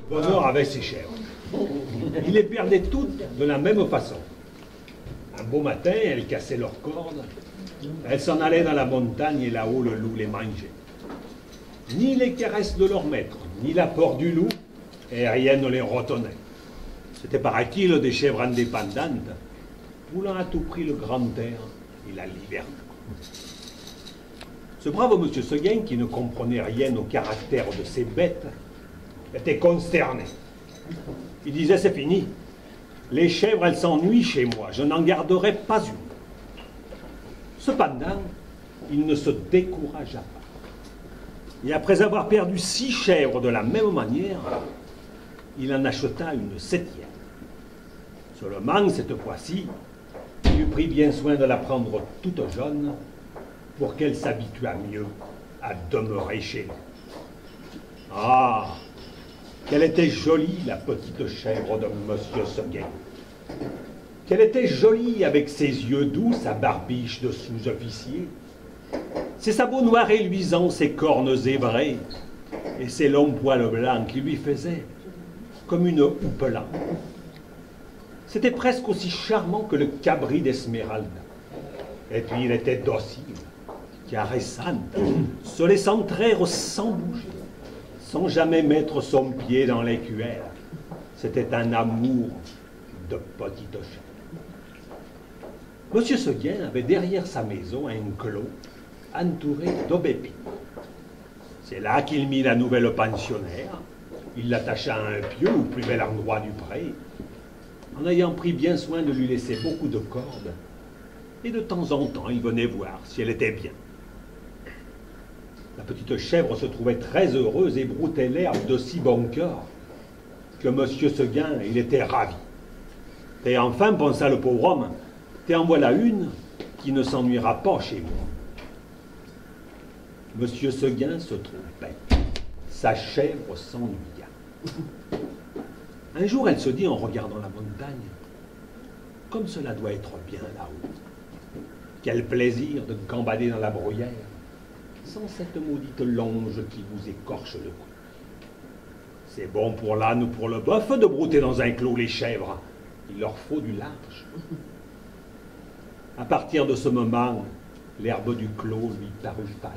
bonheur avec ses chèvres. Il les perdait toutes de la même façon. Un beau matin, elles cassaient leurs cordes. Elles s'en allaient dans la montagne et là-haut, le loup les mangeait. Ni les caresses de leur maître, ni l'apport du loup, et rien ne les retenait. C'était paraît-il des chèvres indépendantes, voulant à tout prix le grand air et la liberté. Ce brave monsieur Seguin, qui ne comprenait rien au caractère de ces bêtes, était consterné. Il disait, c'est fini. Les chèvres, elles s'ennuient chez moi. Je n'en garderai pas une. Cependant, il ne se découragea pas. Et après avoir perdu 6 chèvres de la même manière, il en acheta une 7e. Seulement, cette fois-ci, il eut pris bien soin de la prendre toute jeune pour qu'elle s'habituât mieux à demeurer chez lui. Ah, qu'elle était jolie, la petite chèvre de monsieur Seguin. Qu'elle était jolie avec ses yeux doux, sa barbiche de sous-officier, ses sabots noirs et luisants, ses cornes zébrées, et ses longs poils blancs qui lui faisaient comme une houppelande. C'était presque aussi charmant que le cabri d'Esmeralda. Et puis il était docile, caressante, se laissant traire sans bouger, sans jamais mettre son pied dans l'écuelle. C'était un amour de petite chèvre. Monsieur Seguin avait derrière sa maison un clos entouré d'aubépines. C'est là qu'il mit la nouvelle pensionnaire. Il l'attacha à un pieu au plus bel endroit du pré, en ayant pris bien soin de lui laisser beaucoup de cordes. Et de temps en temps, il venait voir si elle était bien. La petite chèvre se trouvait très heureuse et broutait l'herbe de si bon cœur que monsieur Seguin, il était ravi. Et enfin, pensa le pauvre homme, en voilà une qui ne s'ennuiera pas chez moi. Monsieur Seguin se trompait. Sa chèvre s'ennuya. Un jour, elle se dit en regardant la montagne, comme cela doit être bien là-haut. Quel plaisir de gambader dans la bruyère, sans cette maudite longe qui vous écorche le cou. C'est bon pour l'âne ou pour le bœuf de brouter dans un clos les chèvres. Il leur faut du large. À partir de ce moment, l'herbe du clos lui parut fade.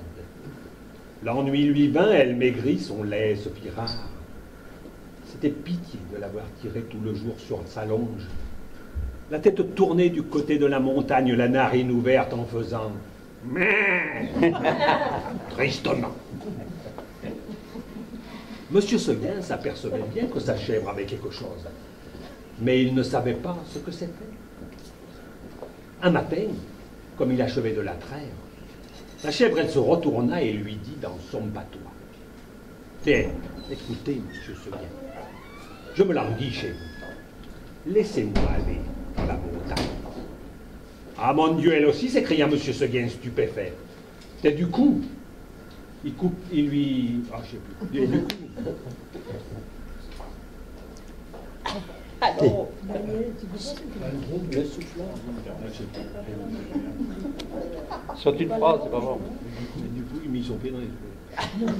L'ennui lui vint, elle maigrit, son lait se fit rare. C'était pitié de l'avoir tiré tout le jour sur sa longe. La tête tournée du côté de la montagne, la narine ouverte en faisant « Meh !» tristement. Monsieur Seguin s'apercevait bien que sa chèvre avait quelque chose, mais il ne savait pas ce que c'était. Un matin, comme il achevait de la traire, la chèvre, elle se retourna et lui dit dans son patois, « Tiens, écoutez, monsieur Seguin, je me languis chez vous. Laissez-moi aller dans la montagne. » « Ah, mon Dieu, elle aussi !» s'écria monsieur Seguin stupéfait. « C'est du coup. » Il lui... Ah, je sais plus. Du coup. Alors, Le souffleur. Sur une phrase, c'est pas bon. Et du coup, il mit son pied dans les cheveux.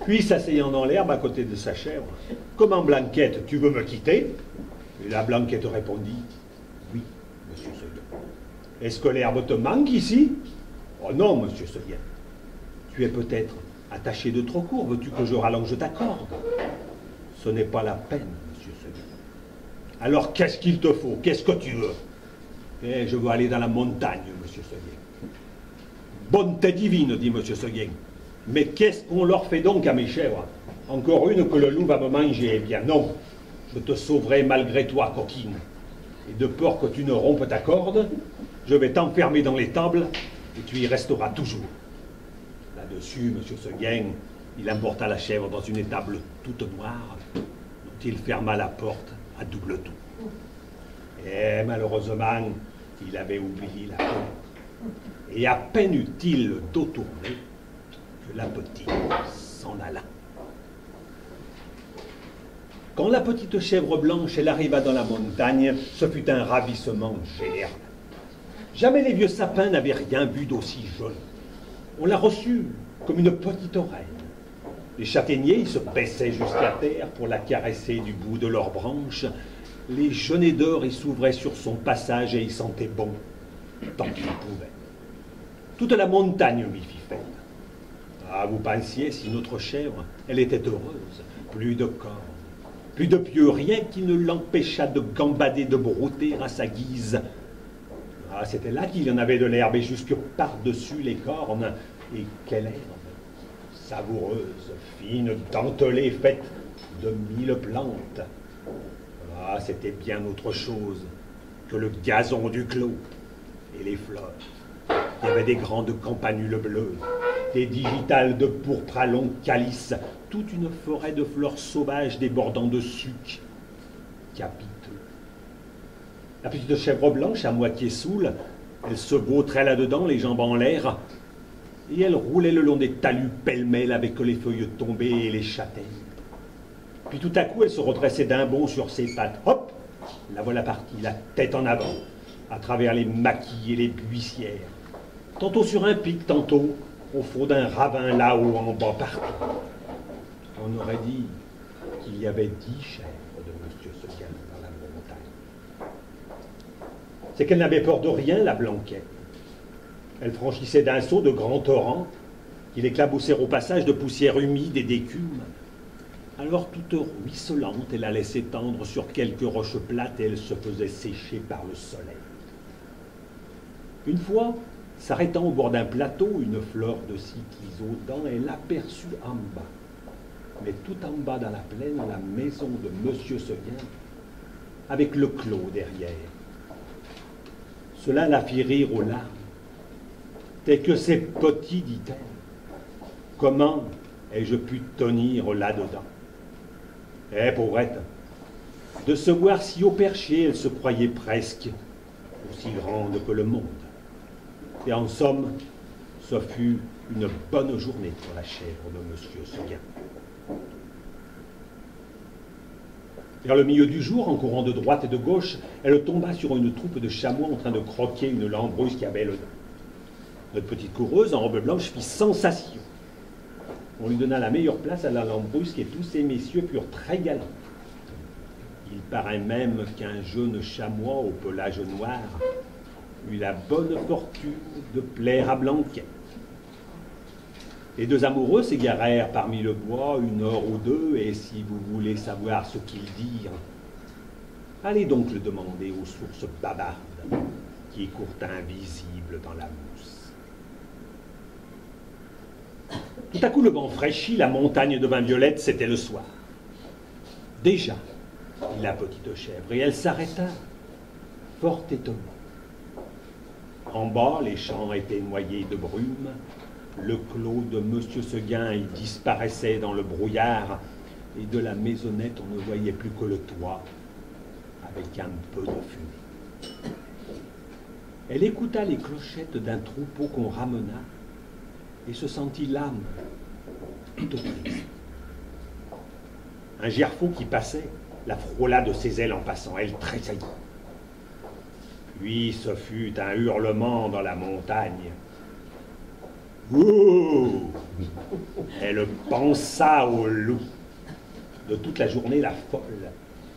Puis, s'asseyant dans l'herbe à côté de sa chèvre, « Comment, Blanquette, tu veux me quitter ?» Et la Blanquette répondit, « Oui, monsieur Seguin. » « Est-ce que l'herbe te manque ici ?»« Oh non, monsieur Seguin. Tu es peut-être attaché de trop court. Veux-tu que je rallonge ta corde ?»« Ce n'est pas la peine, monsieur Seguin. »« Alors, qu'est-ce qu'il te faut? Qu'est-ce que tu veux ?»« Eh, je veux aller dans la montagne, monsieur Seguin. »« Bonté divine, dit monsieur Seguin. Mais qu'est-ce qu'on leur fait donc à mes chèvres? Encore une que le loup va me manger? Eh bien non, je te sauverai malgré toi, coquine. Et de peur que tu ne rompes ta corde, je vais t'enfermer dans l'étable et tu y resteras toujours. » Là-dessus, monsieur Seguin, il emporta la chèvre dans une étable toute noire, dont il ferma la porte à double tour. Et malheureusement, il avait oublié la porte. Et à peine eut-il le dos tourné, que la petite s'en alla. Quand la petite chèvre blanche, elle arriva dans la montagne, ce fut un ravissement général. Jamais les vieux sapins n'avaient rien vu d'aussi joli. On l'a reçue comme une petite reine. Les châtaigniers, ils se baissaient jusqu'à terre pour la caresser du bout de leurs branches. Les genêts d'or, ils s'ouvraient sur son passage et ils sentaient bon, tant qu'ils pouvaient. Toute la montagne m'y fit fête. Ah, vous pensiez si notre chèvre, elle était heureuse, plus de cornes, plus de pieux, rien qui ne l'empêcha de gambader, de brouter à sa guise. Ah, c'était là qu'il y en avait de l'herbe et jusque par-dessus les cornes. Et quelle herbe! Savoureuse, fine, dentelée, faite de 1000 plantes. Ah, c'était bien autre chose que le gazon du clos et les fleurs. Il y avait des grandes campanules bleues, des digitales de pourpre à longs calices, toute une forêt de fleurs sauvages débordant de suc. Capiteux. La petite chèvre blanche, à moitié saoule, elle se vautrait là-dedans, les jambes en l'air, et elle roulait le long des talus pêle-mêle avec les feuilles tombées et les châtaignes. Puis tout à coup, elle se redressait d'un bond sur ses pattes. Hop! La voilà partie, la tête en avant, à travers les maquis et les buissières. Tantôt sur un pic, tantôt au fond d'un ravin là-haut, en bas, partout. On aurait dit qu'il y avait 10 chèvres de M. Seguin dans la montagne. C'est qu'elle n'avait peur de rien, la Blanquette. Elle franchissait d'un saut de grands torrents qui l'éclaboussaient au passage de poussière humide et d'écume. Alors, toute ruisselante, elle allait s'étendre sur quelques roches plates et elle se faisait sécher par le soleil. Une fois, s'arrêtant au bord d'un plateau, une fleur de cyclis aux dents, elle aperçut en bas, mais tout en bas dans la plaine, la maison de M. Seguin, avec le clos derrière. Cela la fit rire aux larmes. T'es que c'est petit, dit-elle. Comment ai-je pu tenir là-dedans? Eh, pauvrette, de se voir si haut perché, elle se croyait presque aussi grande que le monde. Et en somme, ce fut une bonne journée pour la chèvre de M. Seguin. Vers le milieu du jour, en courant de droite et de gauche, elle tomba sur une troupe de chamois en train de croquer une lambrousse qui avait le dent. Notre petite coureuse, en robe blanche, fit sensation. On lui donna la meilleure place à la lambrusque et tous ces messieurs furent très galants. Il paraît même qu'un jeune chamois au pelage noir eut la bonne fortune de plaire à Blanquette. Les deux amoureux s'égarèrent parmi le bois 1 heure ou 2, et si vous voulez savoir ce qu'ils dirent, allez donc le demander aux sources bavardes qui courent invisibles dans la mousse. Tout à coup, le vent fraîchit, la montagne devint violette, c'était le soir. Déjà, dit la petite chèvre, et elle s'arrêta, fort étonnée. En bas, les champs étaient noyés de brume, le clos de M. Seguin y disparaissait dans le brouillard, et de la maisonnette, on ne voyait plus que le toit, avec un peu de fumée. Elle écouta les clochettes d'un troupeau qu'on ramena, et se sentit l'âme toute triste. Un gerfaut qui passait la frôla de ses ailes en passant. Elle tressaillit. Puis ce fut un hurlement dans la montagne. Ouh! Elle pensa au loup. De toute la journée, la folle,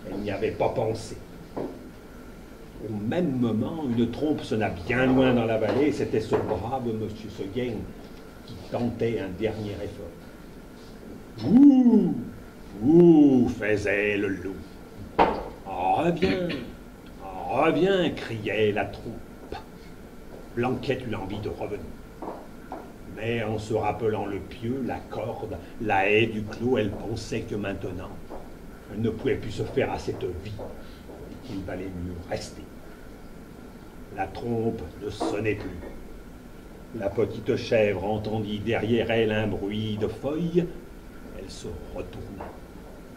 elle n'y avait pas pensé. Au même moment, une trompe sonna bien loin dans la vallée, et c'était ce brave M. Seguin qui tentait un dernier effort. Ouh! Ouh! Faisait le loup. Reviens! Reviens! Criait la troupe. Blanquette eut l'envie de revenir. Mais en se rappelant le pieu, la corde, la haie du clos, elle pensait que maintenant, elle ne pouvait plus se faire à cette vie, et qu'il valait mieux rester. La trompe ne sonnait plus. La petite chèvre entendit derrière elle un bruit de feuilles. Elle se retourna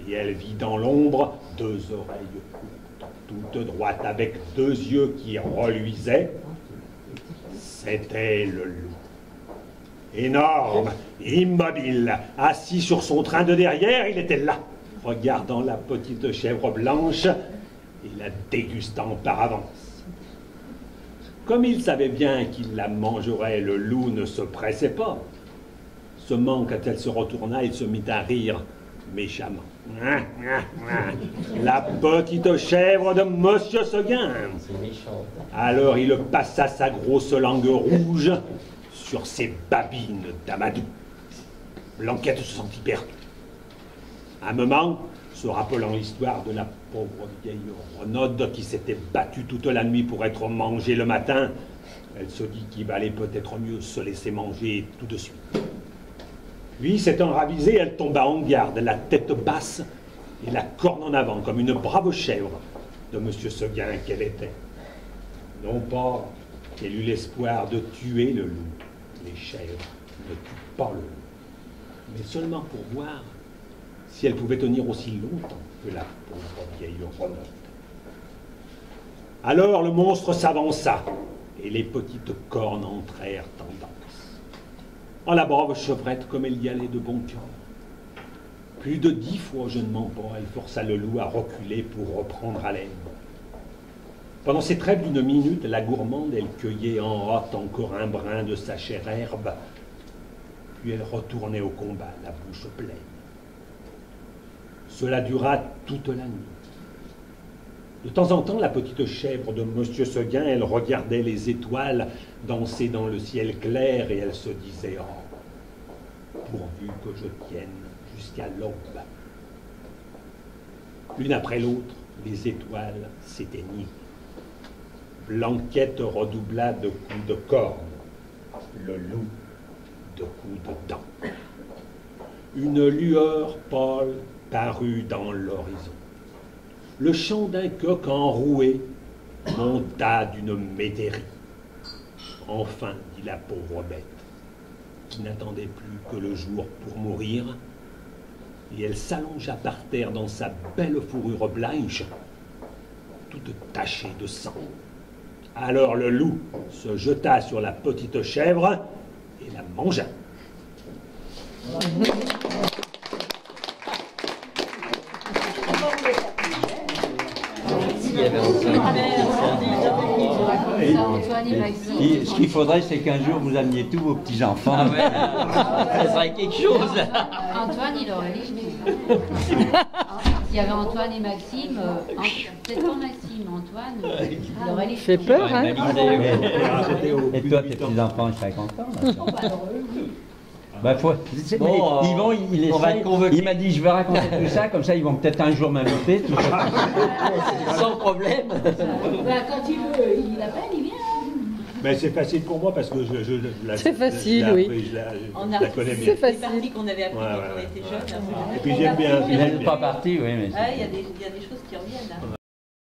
et elle vit dans l'ombre 2 oreilles courtes, toutes droites, avec 2 yeux qui reluisaient. C'était le loup. Énorme, immobile, assis sur son train de derrière, il était là, regardant la petite chèvre blanche et la dégustant par avance. Comme il savait bien qu'il la mangerait, le loup ne se pressait pas. Seulement, quand elle se retourna, il se mit à rire méchamment. La petite chèvre de Monsieur Seguin. C'est méchant. Alors il passa sa grosse langue rouge sur ses babines d'amadou. Blanquette se sentit perdue. Un moment, se rappelant l'histoire de la pauvre vieille renaude qui s'était battue toute la nuit pour être mangée le matin, elle se dit qu'il valait peut-être mieux se laisser manger tout de suite. Puis, s'étant ravisée, elle tomba en garde, la tête basse et la corne en avant, comme une brave chèvre de Monsieur Seguin qu'elle était. Non pas qu'elle eut l'espoir de tuer le loup. Les chèvres ne tuent pas le loup, mais seulement pour voir si elle pouvait tenir aussi longtemps que la pauvre vieille renaude. Alors le monstre s'avança, et les petites cornes entrèrent en danse. En la brave chevrette, comme elle y allait de bon cœur. Plus de 10 fois, je ne mens pas, elle força le loup à reculer pour reprendre haleine. Pendant ces trêves d'une minute, la gourmande, elle cueillait en hâte encore un brin de sa chère herbe, puis elle retournait au combat, la bouche pleine. Cela dura toute la nuit. De temps en temps, la petite chèvre de Monsieur Seguin, elle regardait les étoiles danser dans le ciel clair et elle se disait « Oh, pourvu que je tienne jusqu'à l'aube !» L'une après l'autre, les étoiles s'éteignirent. Blanquette redoubla de coups de corne, le loup de coups de dents. Une lueur pâle parut dans l'horizon. Le chant d'un coq enroué monta d'une métairie. Enfin, dit la pauvre bête, qui n'attendait plus que le jour pour mourir, et elle s'allongea par terre dans sa belle fourrure blanche, toute tachée de sang. Alors le loup se jeta sur la petite chèvre et la mangea. Ce qu'il faudrait, c'est qu'un jour vous ameniez tous vos petits-enfants. Ah ouais, ça serait quelque chose. Antoine, il aurait les genoux. Il y avait Antoine et Maxime. Peut-être pas Maxime, Antoine. Il aurait les fait peur, hein? Et toi, tes petits-enfants, ils seraient contents. Là. Bah, Bon, ils vont, on va être convoqués. il m'a dit, je vais raconter tout ça, comme ça, ils vont peut-être un jour m'inviter. Sans problème. Quand il veut, il appelle, il vient. Mais c'est facile pour moi parce que C'est facile, oui. Je la connais bien. C'est facile. parties qu'on avait appris Ouais, quand ouais, on ouais. était jeunes. Et puis j'aime bien. Il n'est pas parti, oui, mais... Il y a des choses qui reviennent. Là.